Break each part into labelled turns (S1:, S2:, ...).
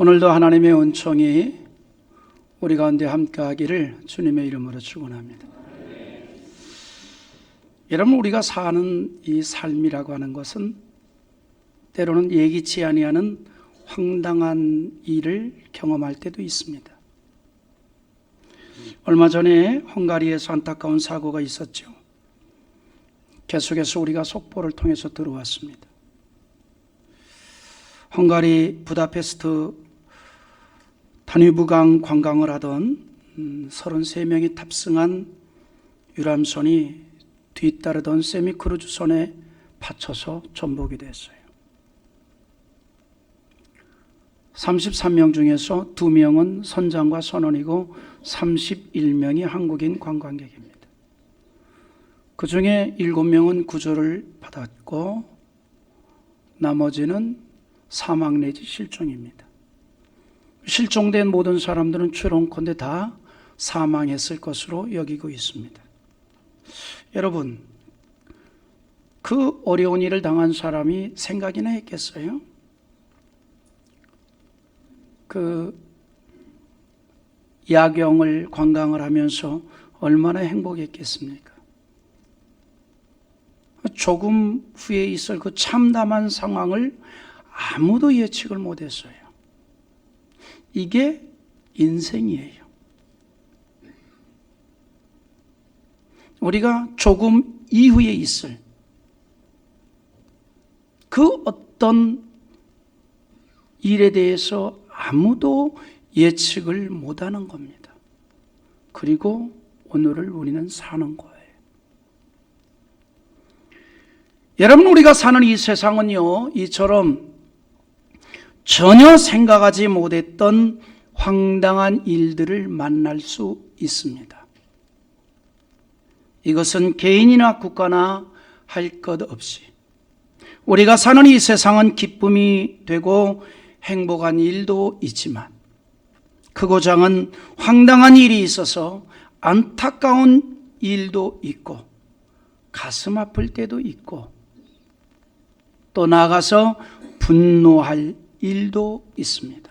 S1: 오늘도 하나님의 은총이 우리 가운데 함께하기를 주님의 이름으로 축원합니다. 여러분, 우리가 사는 이 삶이라고 하는 것은 때로는 예기치 아니하는 황당한 일을 경험할 때도 있습니다. 얼마 전에 헝가리에서 안타까운 사고가 있었죠. 계속해서 우리가 속보를 통해서 들어왔습니다. 헝가리 부다페스트 다뉴브강 관광을 하던 33명이 탑승한 유람선이 뒤따르던 세미크루즈선에 받쳐서 전복이 됐어요. 33명 중에서 2명은 선장과 선원이고 31명이 한국인 관광객입니다. 그 중에 7명은 구조를 받았고 나머지는 사망 내지 실종입니다. 실종된 모든 사람들은 추론컨대 다 사망했을 것으로 여기고 있습니다. 여러분, 그 어려운 일을 당한 사람이 생각이나 했겠어요? 그 야경을 관광을 하면서 얼마나 행복했겠습니까? 조금 후에 있을 그 참담한 상황을 아무도 예측을 못했어요. 이게 인생이에요. 우리가 조금 이후에 있을 그 어떤 일에 대해서 아무도 예측을 못하는 겁니다. 그리고 오늘을 우리는 사는 거예요. 여러분, 우리가 사는 이 세상은요, 이처럼 전혀 생각하지 못했던 황당한 일들을 만날 수 있습니다. 이것은 개인이나 국가나 할 것 없이 우리가 사는 이 세상은 기쁨이 되고 행복한 일도 있지만 그 고장은 황당한 일이 있어서 안타까운 일도 있고 가슴 아플 때도 있고 또 나아가서 분노할 일도 있습니다.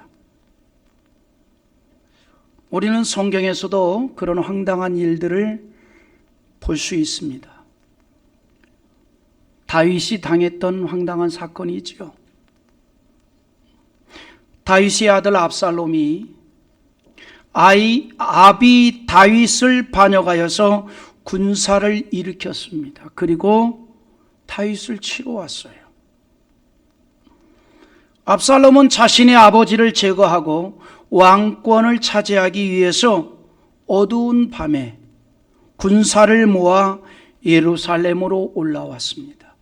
S1: 우리는 성경에서도 그런 황당한 일들을 볼 수 있습니다. 다윗이 당했던 황당한 사건이지요. 다윗의 아들 압살롬이 아비 다윗을 반역하여서 군사를 일으켰습니다. 그리고 다윗을 치러 왔어요. 압살롬은 자신의 아버지를 제거하고 왕권을 차지하기 위해서 어두운 밤에 군사를 모아 예루살렘으로 올라왔습니다.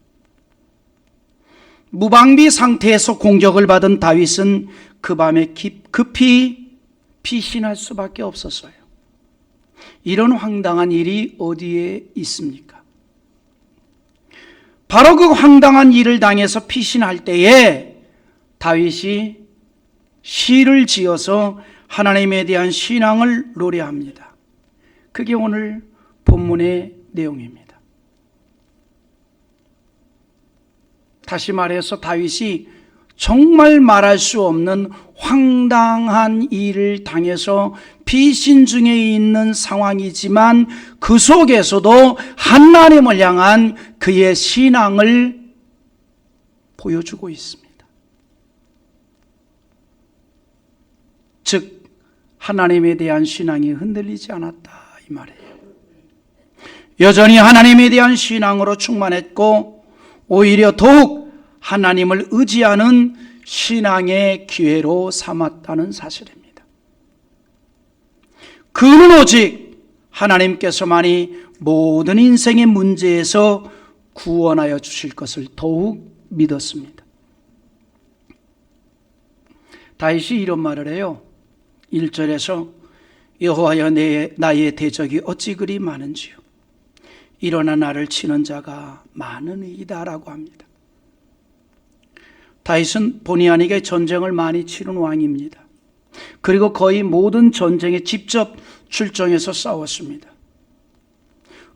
S1: 무방비 상태에서 공격을 받은 다윗은 그 밤에 급히 피신할 수밖에 없었어요. 이런 황당한 일이 어디에 있습니까? 바로 그 황당한 일을 당해서 피신할 때에 다윗이 시를 지어서 하나님에 대한 신앙을 노래합니다. 그게 오늘 본문의 내용입니다. 다시 말해서 다윗이 정말 말할 수 없는 황당한 일을 당해서 피신 중에 있는 상황이지만 그 속에서도 하나님을 향한 그의 신앙을 보여주고 있습니다. 즉 하나님에 대한 신앙이 흔들리지 않았다 이 말이에요. 여전히 하나님에 대한 신앙으로 충만했고 오히려 더욱 하나님을 의지하는 신앙의 기회로 삼았다는 사실입니다. 그는 오직 하나님께서만이 모든 인생의 문제에서 구원하여 주실 것을 더욱 믿었습니다. 다윗이 이런 말을 해요. 1절에서 여호와여 나의 대적이 어찌 그리 많은지요. 일어나 나를 치는 자가 많으니이다 라고 합니다. 다윗은 본의 아니게 전쟁을 많이 치른 왕입니다. 그리고 거의 모든 전쟁에 직접 출정해서 싸웠습니다.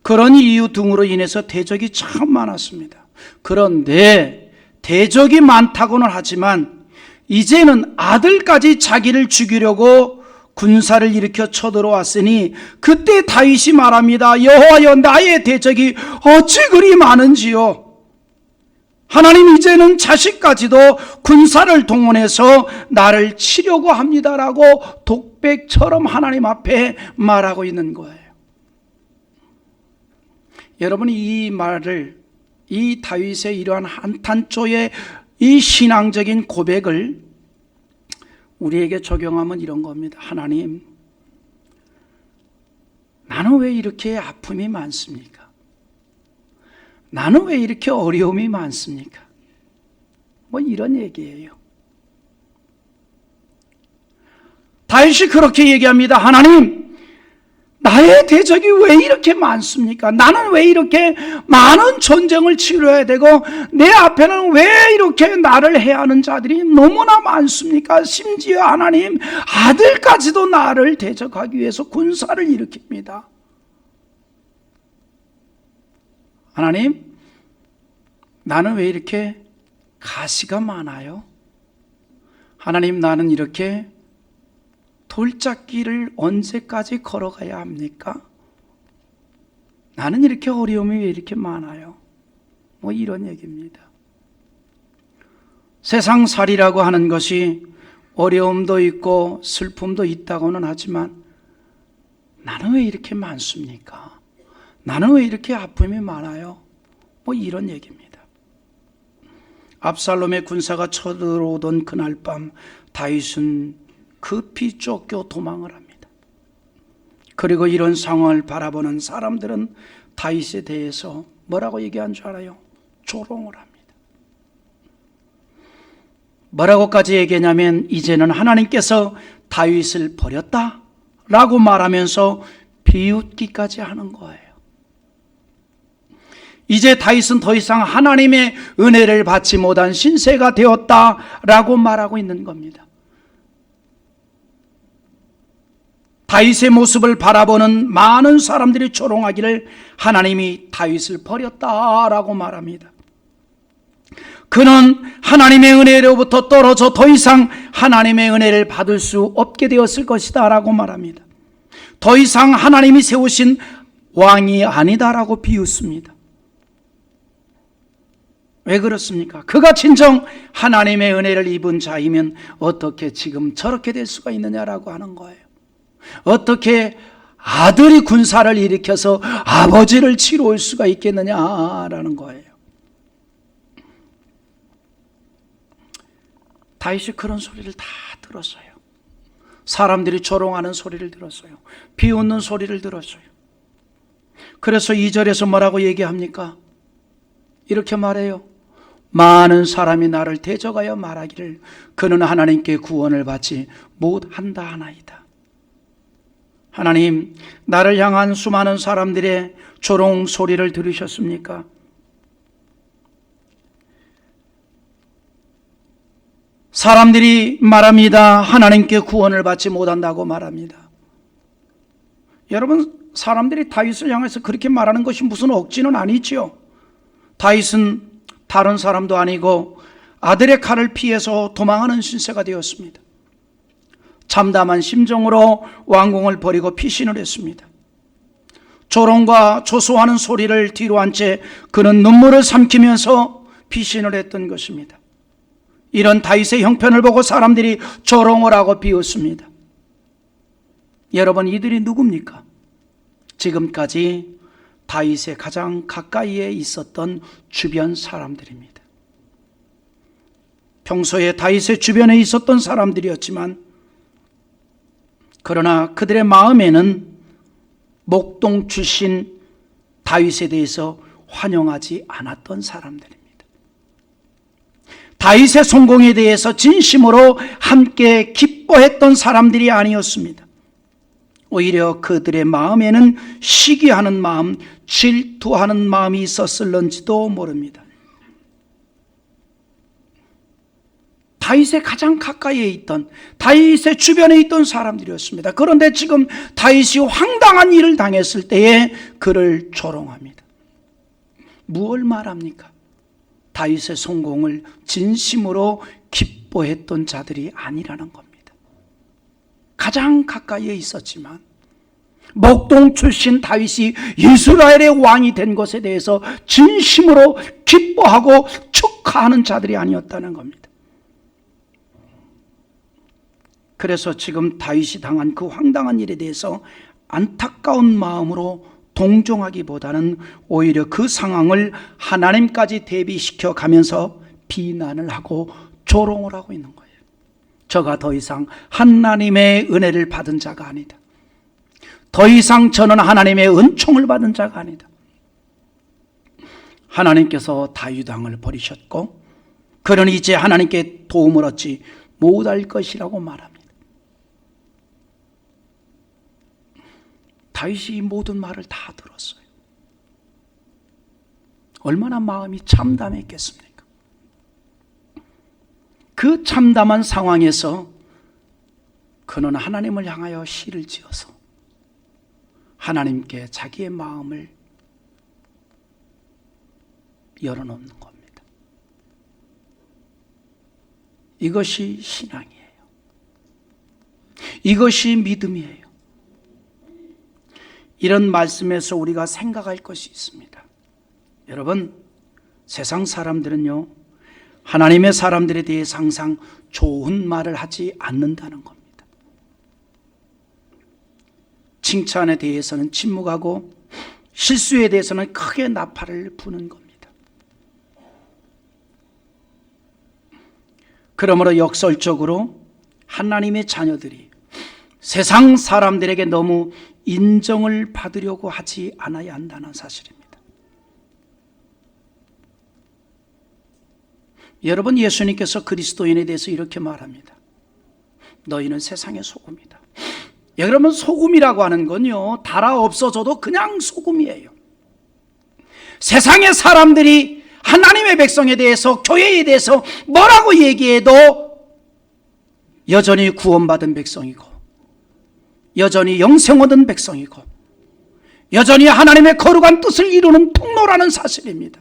S1: 그런 이유 등으로 인해서 대적이 참 많았습니다. 그런데 대적이 많다고는 하지만 이제는 아들까지 자기를 죽이려고 군사를 일으켜 쳐들어왔으니 그때 다윗이 말합니다. 여호와여, 나의 대적이 어찌 그리 많은지요. 하나님, 이제는 자식까지도 군사를 동원해서 나를 치려고 합니다라고 독백처럼 하나님 앞에 말하고 있는 거예요. 여러분이 이 말을, 이 다윗의 이러한 한탄조의 이 신앙적인 고백을 우리에게 적용하면 이런 겁니다. 하나님, 나는 왜 이렇게 아픔이 많습니까? 나는 왜 이렇게 어려움이 많습니까? 뭐 이런 얘기예요. 다윗이 그렇게 얘기합니다. 하나님, 나의 대적이 왜 이렇게 많습니까? 나는 왜 이렇게 많은 전쟁을 치러야 되고 내 앞에는 왜 이렇게 나를 해하는 자들이 너무나 많습니까? 심지어 하나님, 아들까지도 나를 대적하기 위해서 군사를 일으킵니다. 하나님, 나는 왜 이렇게 가시가 많아요? 하나님, 나는 이렇게 돌짝길을 언제까지 걸어가야 합니까? 나는 이렇게 어려움이 왜 이렇게 많아요? 뭐 이런 얘기입니다. 세상살이라고 하는 것이 어려움도 있고 슬픔도 있다고는 하지만 나는 왜 이렇게 많습니까? 나는 왜 이렇게 아픔이 많아요? 뭐 이런 얘기입니다. 압살롬의 군사가 쳐들어오던 그날 밤 다윗은 급히 쫓겨 도망을 합니다. 그리고 이런 상황을 바라보는 사람들은 다윗에 대해서 뭐라고 얘기한 줄 알아요? 조롱을 합니다. 뭐라고까지 얘기하냐면 이제는 하나님께서 다윗을 버렸다라고 말하면서 비웃기까지 하는 거예요. 이제 다윗은 더 이상 하나님의 은혜를 받지 못한 신세가 되었다라고 말하고 있는 겁니다. 다윗의 모습을 바라보는 많은 사람들이 조롱하기를 하나님이 다윗을 버렸다라고 말합니다. 그는 하나님의 은혜로부터 떨어져 더 이상 하나님의 은혜를 받을 수 없게 되었을 것이다 라고 말합니다. 더 이상 하나님이 세우신 왕이 아니다라고 비웃습니다. 왜 그렇습니까? 그가 진정 하나님의 은혜를 입은 자이면 어떻게 지금 저렇게 될 수가 있느냐라고 하는 거예요. 어떻게 아들이 군사를 일으켜서 아버지를 치러 올 수가 있겠느냐라는 거예요. 다윗이 그런 소리를 다 들었어요. 사람들이 조롱하는 소리를 들었어요. 비웃는 소리를 들었어요. 그래서 2절에서 뭐라고 얘기합니까? 이렇게 말해요. 많은 사람이 나를 대적하여 말하기를 그는 하나님께 구원을 받지 못한다 하나이다. 하나님, 나를 향한 수많은 사람들의 조롱 소리를 들으셨습니까? 사람들이 말합니다. 하나님께 구원을 받지 못한다고 말합니다. 여러분, 사람들이 다윗을 향해서 그렇게 말하는 것이 무슨 억지는 아니지요. 다윗은 다른 사람도 아니고 아들의 칼을 피해서 도망하는 신세가 되었습니다. 참담한 심정으로 왕궁을 버리고 피신을 했습니다. 조롱과 조소하는 소리를 뒤로 한 채 그는 눈물을 삼키면서 피신을 했던 것입니다. 이런 다윗의 형편을 보고 사람들이 조롱을 하고 비웃습니다. 여러분, 이들이 누굽니까? 지금까지 다윗의 가장 가까이에 있었던 주변 사람들입니다. 평소에 다윗의 주변에 있었던 사람들이었지만 그러나 그들의 마음에는 목동 출신 다윗에 대해서 환영하지 않았던 사람들입니다. 다윗의 성공에 대해서 진심으로 함께 기뻐했던 사람들이 아니었습니다. 오히려 그들의 마음에는 시기하는 마음, 질투하는 마음이 있었을런지도 모릅니다. 다윗의 가장 가까이에 있던, 다윗의 주변에 있던 사람들이었습니다. 그런데 지금 다윗이 황당한 일을 당했을 때에 그를 조롱합니다. 무엇을 말합니까? 다윗의 성공을 진심으로 기뻐 기뻐했던 자들이 아니라는 겁니다. 가장 가까이에 있었지만 목동 출신 다윗이 이스라엘의 왕이 된 것에 대해서 진심으로 기뻐하고 축하하는 자들이 아니었다는 겁니다. 그래서 지금 다윗이 당한 그 황당한 일에 대해서 안타까운 마음으로 동정하기보다는 오히려 그 상황을 하나님까지 대비시켜 가면서 비난을 하고 조롱을 하고 있는 거예요. 저가 더 이상 하나님의 은혜를 받은 자가 아니다. 더 이상 저는 하나님의 은총을 받은 자가 아니다. 하나님께서 다윗 왕을 버리셨고 그는 이제 하나님께 도움을 얻지 못할 것이라고 말합니다. 다윗이 이 모든 말을 다 들었어요. 얼마나 마음이 참담했겠습니까? 그 참담한 상황에서 그는 하나님을 향하여 시를 지어서 하나님께 자기의 마음을 열어놓는 겁니다. 이것이 신앙이에요. 이것이 믿음이에요. 이런 말씀에서 우리가 생각할 것이 있습니다. 여러분, 세상 사람들은요, 하나님의 사람들에 대해서 항상 좋은 말을 하지 않는다는 겁니다. 칭찬에 대해서는 침묵하고 실수에 대해서는 크게 나팔을 부는 겁니다. 그러므로 역설적으로 하나님의 자녀들이 세상 사람들에게 너무 인정을 받으려고 하지 않아야 한다는 사실입니다. 여러분, 예수님께서 그리스도인에 대해서 이렇게 말합니다. 너희는 세상의 소금이다. 여러분, 소금이라고 하는 건요, 달아 없어져도 그냥 소금이에요. 세상의 사람들이 하나님의 백성에 대해서, 교회에 대해서 뭐라고 얘기해도 여전히 구원받은 백성이고, 여전히 영생 얻은 백성이고, 여전히 하나님의 거룩한 뜻을 이루는 통로라는 사실입니다.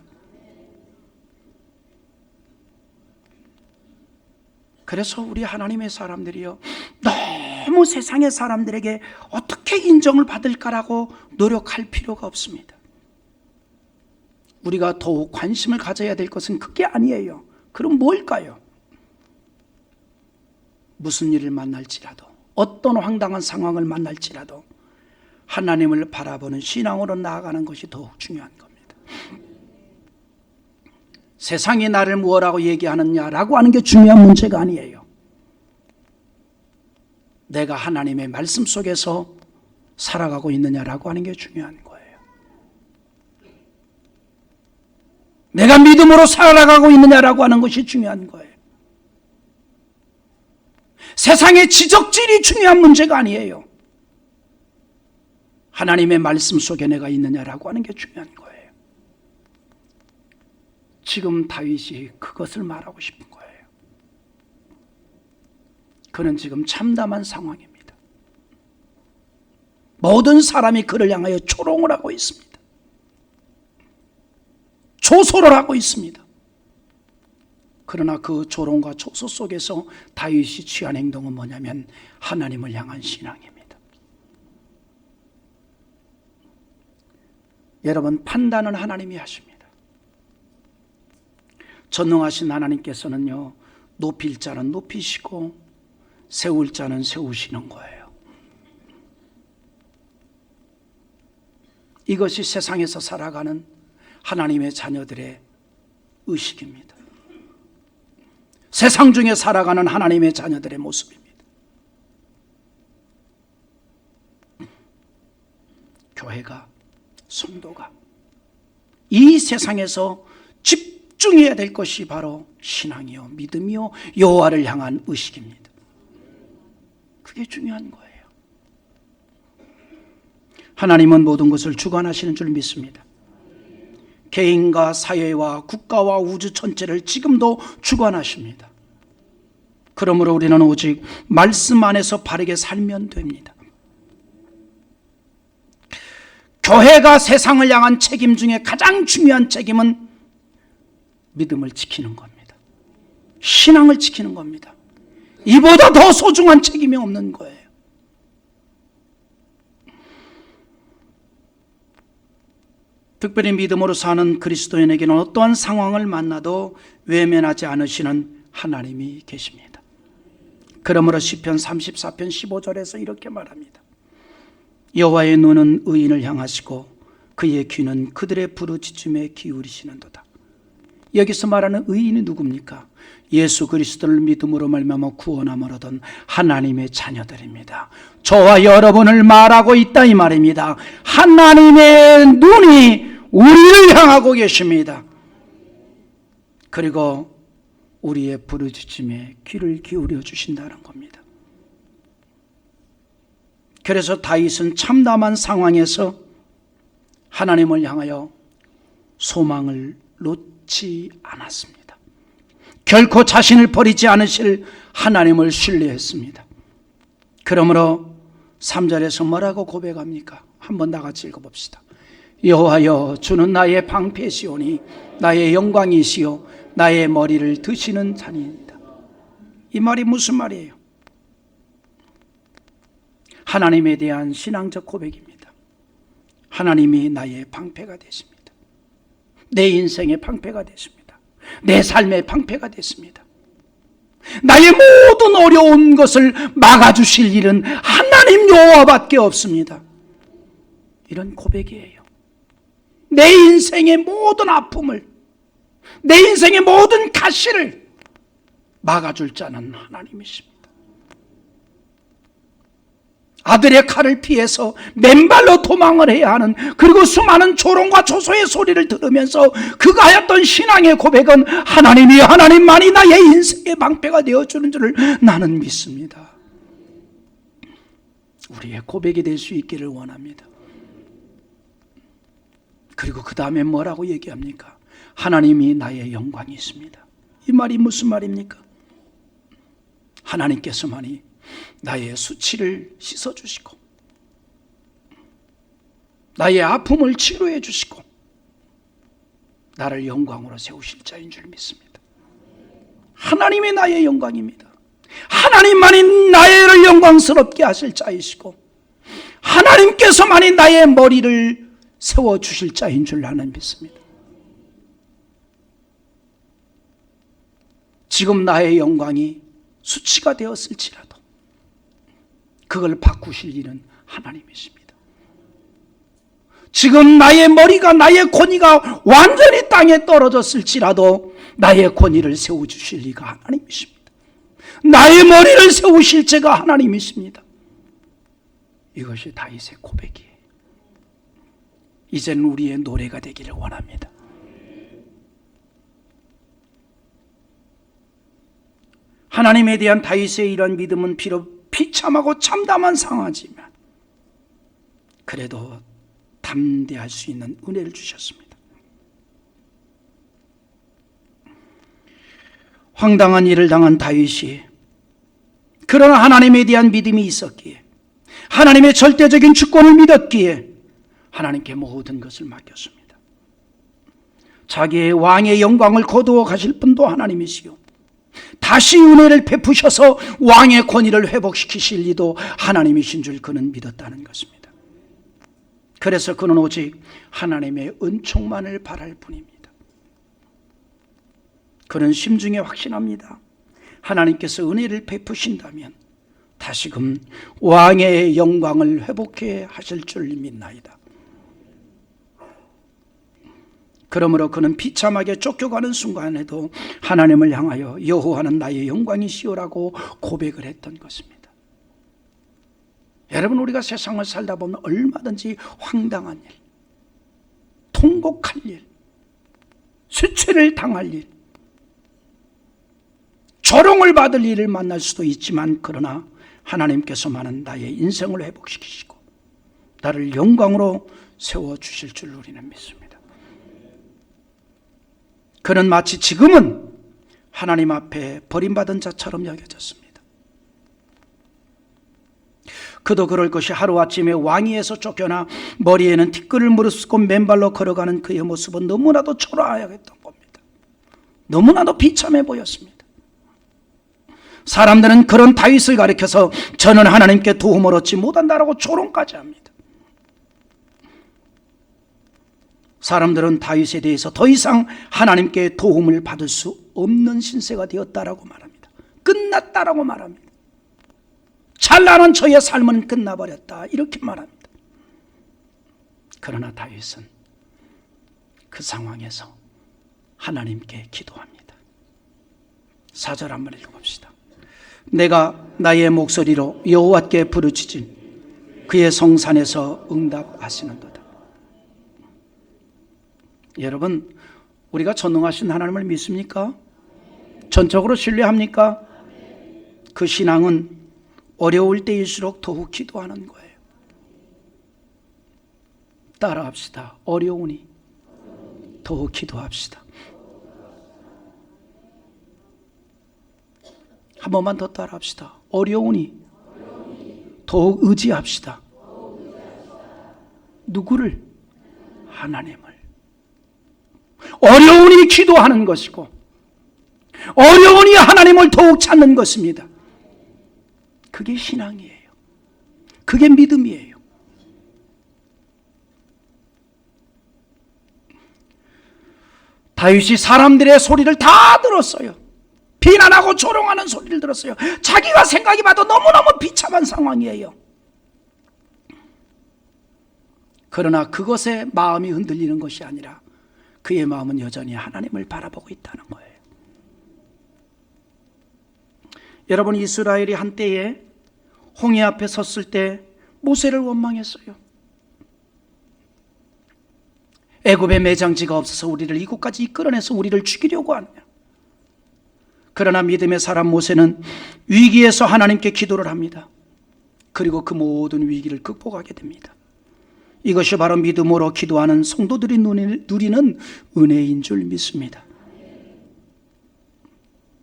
S1: 그래서 우리 하나님의 사람들이요, 너무 세상의 사람들에게 어떻게 인정을 받을까라고 노력할 필요가 없습니다. 우리가 더욱 관심을 가져야 될 것은 그게 아니에요. 그럼 뭘까요? 무슨 일을 만날지라도, 어떤 황당한 상황을 만날지라도 하나님을 바라보는 신앙으로 나아가는 것이 더욱 중요한 겁니다. 세상이 나를 무엇라고 얘기하느냐라고 하는 게 중요한 문제가 아니에요. 내가 하나님의 말씀 속에서 살아가고 있느냐라고 하는 게 중요한 거예요. 내가 믿음으로 살아가고 있느냐라고 하는 것이 중요한 거예요. 세상의 지적질이 중요한 문제가 아니에요. 하나님의 말씀 속에 내가 있느냐라고 하는 게 중요한 거예요. 지금 다윗이 그것을 말하고 싶은 거예요. 그는 지금 참담한 상황입니다. 모든 사람이 그를 향하여 조롱을 하고 있습니다. 조소를 하고 있습니다. 그러나 그 조롱과 조소 속에서 다윗이 취한 행동은 뭐냐면 하나님을 향한 신앙입니다. 여러분, 판단은 하나님이 하십니다. 전능하신 하나님께서는요, 높일 자는 높이시고 세울 자는 세우시는 거예요. 이것이 세상에서 살아가는 하나님의 자녀들의 의식입니다. 세상 중에 살아가는 하나님의 자녀들의 모습입니다. 교회가, 성도가 이 세상에서 집중해야 될 것이 바로 신앙이요, 믿음이요, 여호와를 향한 의식입니다. 그게 중요한 거예요. 하나님은 모든 것을 주관하시는 줄 믿습니다. 개인과 사회와 국가와 우주 전체를 지금도 주관하십니다. 그러므로 우리는 오직 말씀 안에서 바르게 살면 됩니다. 교회가 세상을 향한 책임 중에 가장 중요한 책임은 믿음을 지키는 겁니다. 신앙을 지키는 겁니다. 이보다 더 소중한 책임이 없는 거예요. 특별히 믿음으로 사는 그리스도인에게는 어떠한 상황을 만나도 외면하지 않으시는 하나님이 계십니다. 그러므로 시편 34편 15절에서 이렇게 말합니다. 여호와의 눈은 의인을 향하시고 그의 귀는 그들의 부르짖음에 기울이시는도다. 여기서 말하는 의인이 누굽니까? 예수 그리스도를 믿음으로 말미암아 구원함을 얻은 하나님의 자녀들입니다. 저와 여러분을 말하고 있다 이 말입니다. 하나님의 눈이 우리를 향하고 계십니다. 그리고 우리의 부르짖음에 귀를 기울여 주신다는 겁니다. 그래서 다윗은 참담한 상황에서 하나님을 향하여 소망을 놓지 않았습니다. 결코 자신을 버리지 않으실 하나님을 신뢰했습니다. 그러므로 3절에서 뭐라고 고백합니까? 한번 다 같이 읽어봅시다. 여호와여, 주는 나의 방패시오니 나의 영광이시오 나의 머리를 드시는 자니이다. 이 말이 무슨 말이에요? 하나님에 대한 신앙적 고백입니다. 하나님이 나의 방패가 되십니다. 내 인생의 방패가 되십니다. 내 삶의 방패가 됐습니다. 나의 모든 어려운 것을 막아주실 일은 하나님 여호와밖에 없습니다. 이런 고백이에요. 내 인생의 모든 아픔을, 내 인생의 모든 가시를 막아줄 자는 하나님이십니다. 아들의 칼을 피해서 맨발로 도망을 해야 하는, 그리고 수많은 조롱과 조소의 소리를 들으면서 그가 하였던 신앙의 고백은 하나님만이 나의 인생의 방패가 되어주는 줄을 나는 믿습니다. 우리의 고백이 될 수 있기를 원합니다. 그리고 그 다음에 뭐라고 얘기합니까? 하나님이 나의 영광이십니다. 이 말이 무슨 말입니까? 하나님께서만이 나의 수치를 씻어주시고 나의 아픔을 치료해 주시고 나를 영광으로 세우실 자인 줄 믿습니다. 하나님이 나의 영광입니다. 하나님만이 나를 영광스럽게 하실 자이시고 하나님께서만이 나의 머리를 세워주실 자인 줄 나는 믿습니다. 지금 나의 영광이 수치가 되었을지라도 그걸 바꾸실 일은 하나님이십니다. 지금 나의 머리가, 나의 권위가 완전히 땅에 떨어졌을지라도 나의 권위를 세워주실 이가 하나님이십니다. 나의 머리를 세우실 제가 하나님이십니다. 이것이 다윗의 고백이에요. 이제는 우리의 노래가 되기를 원합니다. 하나님에 대한 다윗의 이런 믿음은 비록 비참하고 참담한 상황이지만 그래도 담대할 수 있는 은혜를 주셨습니다. 황당한 일을 당한 다윗이 그러나 하나님에 대한 믿음이 있었기에, 하나님의 절대적인 주권을 믿었기에 하나님께 모든 것을 맡겼습니다. 자기의 왕의 영광을 거두어 가실 분도 하나님이시요, 다시 은혜를 베푸셔서 왕의 권위를 회복시키실 이도 하나님이신 줄 그는 믿었다는 것입니다. 그래서 그는 오직 하나님의 은총만을 바랄 뿐입니다. 그는 심중에 확신합니다. 하나님께서 은혜를 베푸신다면 다시금 왕의 영광을 회복해 하실 줄 믿나이다. 그러므로 그는 비참하게 쫓겨가는 순간에도 하나님을 향하여 여호와는 나의 영광이시오라고 고백을 했던 것입니다. 여러분, 우리가 세상을 살다 보면 얼마든지 황당한 일, 통곡할 일, 수치를 당할 일, 조롱을 받을 일을 만날 수도 있지만, 그러나 하나님께서만은 나의 인생을 회복시키시고 나를 영광으로 세워주실 줄 우리는 믿습니다. 그는 마치 지금은 하나님 앞에 버림받은 자처럼 여겨졌습니다. 그도 그럴 것이 하루아침에 왕위에서 쫓겨나 머리에는 티끌을 무릅쓰고 맨발로 걸어가는 그의 모습은 너무나도 초라하였던 겁니다. 너무나도 비참해 보였습니다. 사람들은 그런 다윗을 가리켜서 저는 하나님께 도움을 얻지 못한다라고 조롱까지 합니다. 사람들은 다윗에 대해서 더 이상 하나님께 도움을 받을 수 없는 신세가 되었다라고 말합니다. 끝났다라고 말합니다. 찬란한 저의 삶은 끝나버렸다 이렇게 말합니다. 그러나 다윗은 그 상황에서 하나님께 기도합니다. 4절 한번 읽어봅시다. 내가 나의 목소리로 여호와께 부르짖은 그의 성산에서 응답하시는도다. 여러분, 우리가 전능하신 하나님을 믿습니까? 전적으로 신뢰합니까? 그 신앙은 어려울 때일수록 더욱 기도하는 거예요. 따라합시다. 어려우니 더욱 기도합시다. 한 번만 더 따라합시다. 어려우니 더욱 의지합시다. 누구를? 하나님을. 어려우니 기도하는 것이고 어려우니 하나님을 더욱 찾는 것입니다. 그게 신앙이에요. 그게 믿음이에요. 다윗이 사람들의 소리를 다 들었어요. 비난하고 조롱하는 소리를 들었어요. 자기가 생각이 봐도 너무너무 비참한 상황이에요. 그러나 그것에 마음이 흔들리는 것이 아니라 그의 마음은 여전히 하나님을 바라보고 있다는 거예요. 여러분, 이스라엘이 한때에 홍해 앞에 섰을 때 모세를 원망했어요. 애굽에 매장지가 없어서 우리를 이곳까지 이끌어내서 우리를 죽이려고 하느냐. 그러나 믿음의 사람 모세는 위기에서 하나님께 기도를 합니다. 그리고 그 모든 위기를 극복하게 됩니다. 이것이 바로 믿음으로 기도하는 성도들이 누리는 은혜인 줄 믿습니다.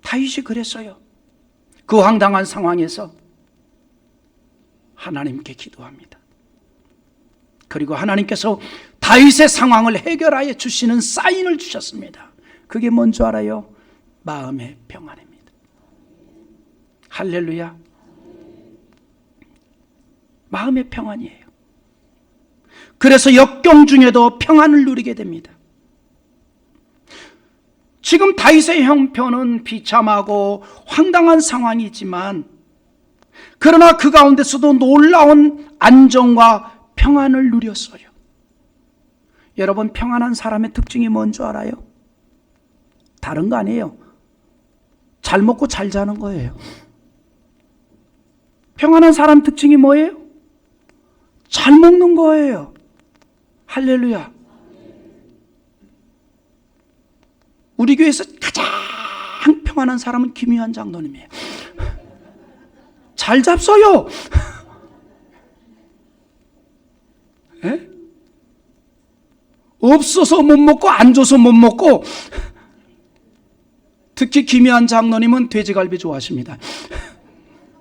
S1: 다윗이 그랬어요. 그 황당한 상황에서 하나님께 기도합니다. 그리고 하나님께서 다윗의 상황을 해결하여 주시는 사인을 주셨습니다. 그게 뭔지 알아요? 마음의 평안입니다. 할렐루야. 마음의 평안이에요. 그래서 역경 중에도 평안을 누리게 됩니다. 지금 다윗의 형편은 비참하고 황당한 상황이지만 그러나 그 가운데서도 놀라운 안정과 평안을 누렸어요. 여러분, 평안한 사람의 특징이 뭔지 알아요? 다른 거 아니에요. 잘 먹고 잘 자는 거예요. 평안한 사람 특징이 뭐예요? 잘 먹는 거예요. 할렐루야. 우리 교회에서 가장 평안한 사람은 김유한 장로님이에요. 잘 잡숴요. 에? 없어서 못 먹고 안 줘서 못 먹고, 특히 김유한 장로님은 돼지갈비 좋아하십니다.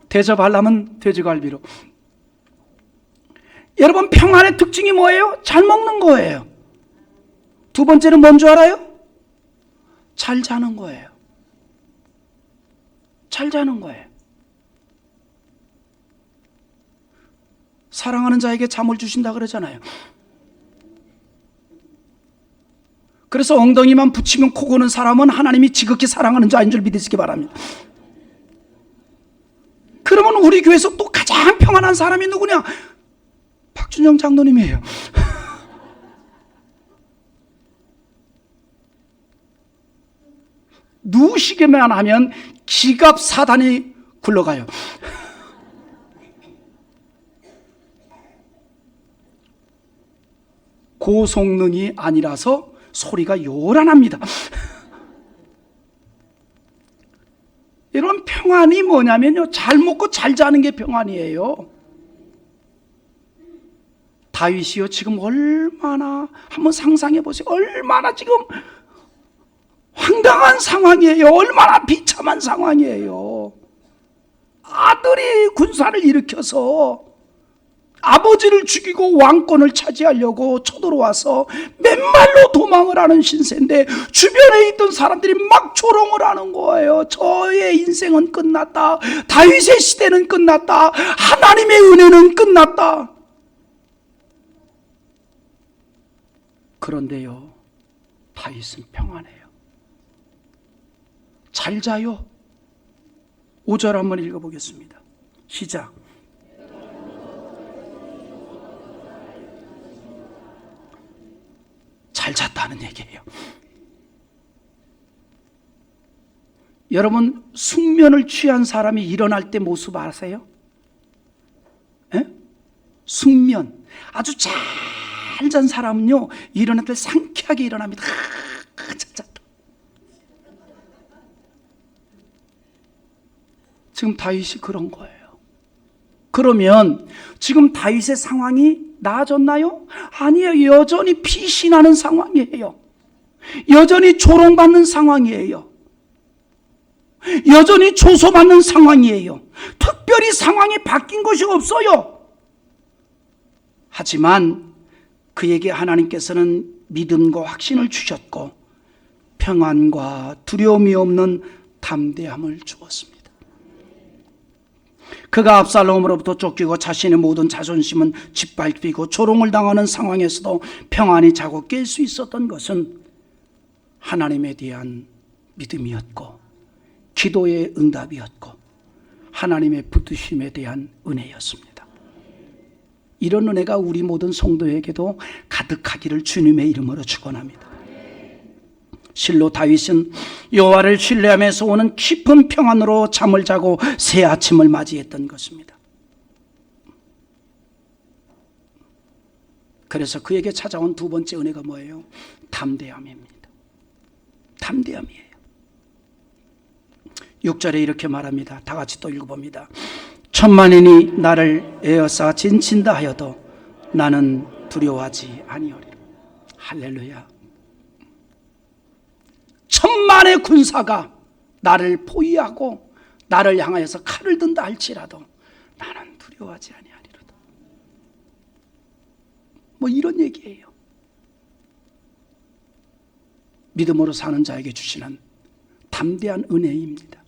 S1: 대접하려면 돼지갈비로. 여러분, 평안의 특징이 뭐예요? 잘 먹는 거예요. 두 번째는 뭔지 알아요? 잘 자는 거예요. 잘 자는 거예요. 사랑하는 자에게 잠을 주신다 그러잖아요. 그래서 엉덩이만 붙이면 코 고는 사람은 하나님이 지극히 사랑하는 자인 줄 믿으시기 바랍니다. 그러면 우리 교회에서 또 가장 평안한 사람이 누구냐? 박준영 장로님이에요. 누우시기만 하면 기갑 사단이 굴러가요. 고성능이 아니라서 소리가 요란합니다. 이런 평안이 뭐냐면요, 잘 먹고 잘 자는 게 평안이에요. 다윗이요, 지금 얼마나, 한번 상상해 보세요. 얼마나 지금 황당한 상황이에요. 얼마나 비참한 상황이에요. 아들이 군사를 일으켜서 아버지를 죽이고 왕권을 차지하려고 쳐들어와서 맨발로 도망을 하는 신세인데 주변에 있던 사람들이 막 조롱을 하는 거예요. 저의 인생은 끝났다. 다윗의 시대는 끝났다. 하나님의 은혜는 끝났다. 그런데요, 다윗은 평안해요. 잘 자요. 5절 한번 읽어보겠습니다. 시작. 잘 잤다는 얘기예요. 여러분, 숙면을 취한 사람이 일어날 때 모습 아세요? 에? 숙면. 아주 잘 잔 사람은요, 일어날 때 상쾌하게 일어납니다. 잘 잤다. 지금 다윗이 그런 거예요. 그러면 지금 다윗의 상황이 나아졌나요? 아니에요. 여전히 피신하는 상황이에요. 여전히 조롱받는 상황이에요. 여전히 조소받는 상황이에요. 특별히 상황이 바뀐 것이 없어요. 하지만 그에게 하나님께서는 믿음과 확신을 주셨고 평안과 두려움이 없는 담대함을 주었습니다. 그가 압살롬으로부터 쫓기고 자신의 모든 자존심은 짓밟히고 조롱을 당하는 상황에서도 평안히 자고 깰 수 있었던 것은 하나님에 대한 믿음이었고 기도의 응답이었고 하나님의 붙드심에 대한 은혜였습니다. 이런 은혜가 우리 모든 성도에게도 가득하기를 주님의 이름으로 축원합니다. 실로 다윗은 여호와를 신뢰하면서 오는 깊은 평안으로 잠을 자고 새 아침을 맞이했던 것입니다. 그래서 그에게 찾아온 두 번째 은혜가 뭐예요? 담대함입니다. 담대함이에요. 6절에 이렇게 말합니다. 다 같이 또 읽어봅니다. 천만인이 나를 에워싸 진친다 하여도 나는 두려워하지 아니하리라. 할렐루야. 천만의 군사가 나를 포위하고 나를 향하여서 칼을 든다 할지라도 나는 두려워하지 아니하리로다. 뭐 이런 얘기예요. 믿음으로 사는 자에게 주시는 담대한 은혜입니다.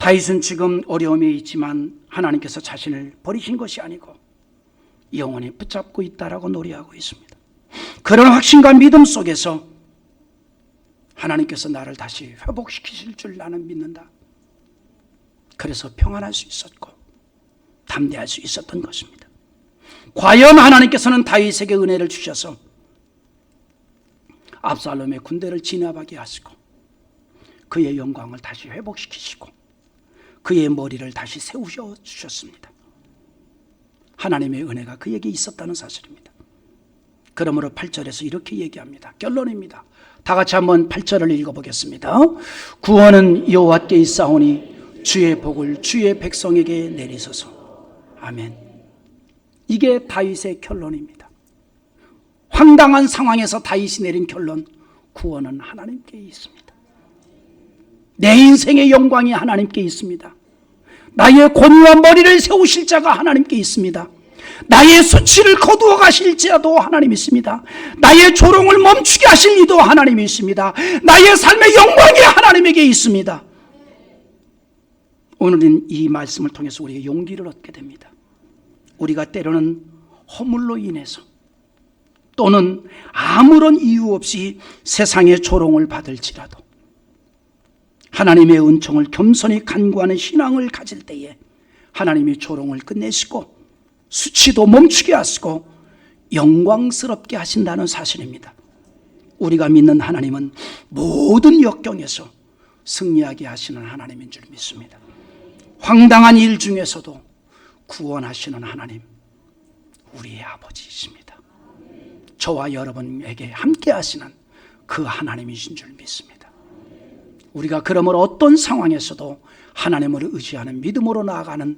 S1: 다윗은 지금 어려움에 있지만 하나님께서 자신을 버리신 것이 아니고 영원히 붙잡고 있다라고 노래하고 있습니다. 그런 확신과 믿음 속에서 하나님께서 나를 다시 회복시키실 줄 나는 믿는다. 그래서 평안할 수 있었고 담대할 수 있었던 것입니다. 과연 하나님께서는 다윗에게 은혜를 주셔서 압살롬의 군대를 진압하게 하시고 그의 영광을 다시 회복시키시고 그의 머리를 다시 세우셔 주셨습니다. 하나님의 은혜가 그에게 있었다는 사실입니다. 그러므로 8절에서 이렇게 얘기합니다. 결론입니다. 다 같이 한번 8절을 읽어보겠습니다. 구원은 여호와께 있사오니 주의 복을 주의 백성에게 내리소서. 아멘. 이게 다윗의 결론입니다. 황당한 상황에서 다윗이 내린 결론, 구원은 하나님께 있습니다. 내 인생의 영광이 하나님께 있습니다. 나의 권위와 머리를 세우실 자가 하나님께 있습니다. 나의 수치를 거두어 가실지라도 하나님이 있습니다. 나의 조롱을 멈추게 하실 이도 하나님이 있습니다. 나의 삶의 영광이 하나님에게 있습니다. 오늘은 이 말씀을 통해서 우리에게 용기를 얻게 됩니다. 우리가 때로는 허물로 인해서 또는 아무런 이유 없이 세상의 조롱을 받을지라도 하나님의 은총을 겸손히 간구하는 신앙을 가질 때에 하나님이 조롱을 끝내시고 수치도 멈추게 하시고 영광스럽게 하신다는 사실입니다. 우리가 믿는 하나님은 모든 역경에서 승리하게 하시는 하나님인 줄 믿습니다. 황당한 일 중에서도 구원하시는 하나님, 우리의 아버지이십니다. 저와 여러분에게 함께 하시는 그 하나님이신 줄 믿습니다. 우리가 그러므로 어떤 상황에서도 하나님을 의지하는 믿음으로 나아가는